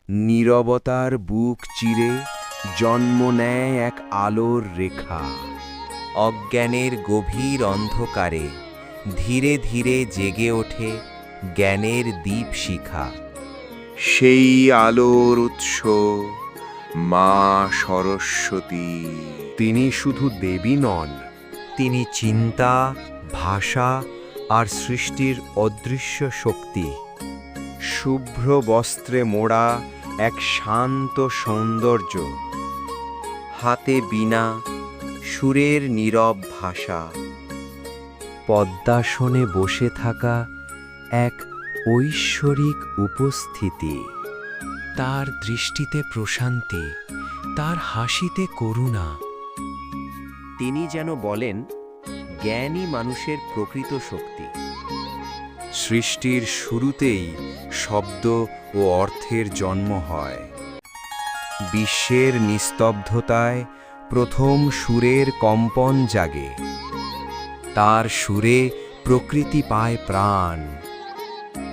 নীরবতার বুক চিরে জন্ম নেয় এক আলোর রেখা। অজ্ঞানের গভীর অন্ধকারে ধীরে ধীরে জেগে ওঠে জ্ঞানের দীপশিখা। সেই আলোর উৎস মা সরস্বতী। তিনি শুধু দেবী নন, তিনি চিন্তা, ভাষা আর সৃষ্টির অদৃশ্য শক্তি। শুভ্র বস্ত্রে মোড়া এক শান্ত সৌন্দর্য। হাতে বীণা, সুরের নীরব ভাষা। পদ্মাসনে বসে থাকা এক ঐশ্বরিক উপস্থিতি। তার দৃষ্টিতে প্রশান্তি, তার হাসিতে করুণা। তিনি যেন বলেন, জ্ঞানই মানুষের প্রকৃত শক্তি। সৃষ্টির শুরুতেই শব্দ ও অর্থের জন্ম হয়। বিশ্বের নিস্তব্ধতায় প্রথম সুরের কম্পন জাগে। তার সুরে প্রকৃতি পায় প্রাণ।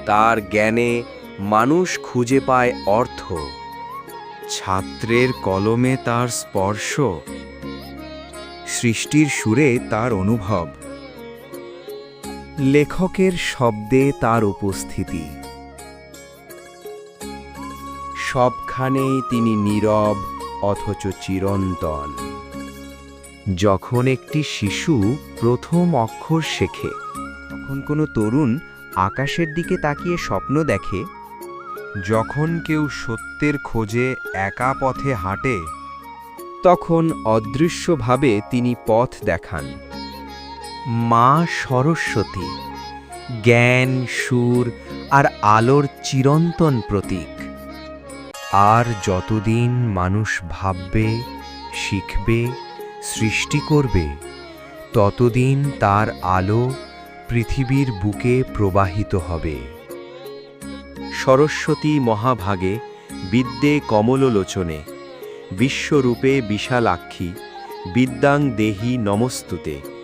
তার জ্ঞানে মানুষ খুঁজে পায় অর্থ। ছাত্রের কলমে তার স্পর্শ, সৃষ্টির সুরে তার অনুভব, লেখকের শব্দে তার উপস্থিতি। সবখানেই তিনি নীরব অথচ চিরন্তন। যখন একটি শিশু প্রথম অক্ষর শেখে, তখন কোনো তরুণ আকাশের দিকে তাকিয়ে স্বপ্ন দেখে। যখন কেউ সত্যের খোঁজে একা পথে হাঁটে, তখন অদৃশ্যভাবে তিনি পথ দেখান। মা সরস্বতী জ্ঞান, সুর আর আলোর চিরন্তন প্রতীক। আর যতদিন মানুষ ভাববে, শিখবে, সৃষ্টি করবে, ততদিন তার আলো পৃথিবীর বুকে প্রবাহিত হবে। সরস্বতী মহাভাগে বিদ্যে কমললোচনে, বিশ্বরূপে বিশালাক্ষী, বিদ্যাং দেহি নমস্তুতে।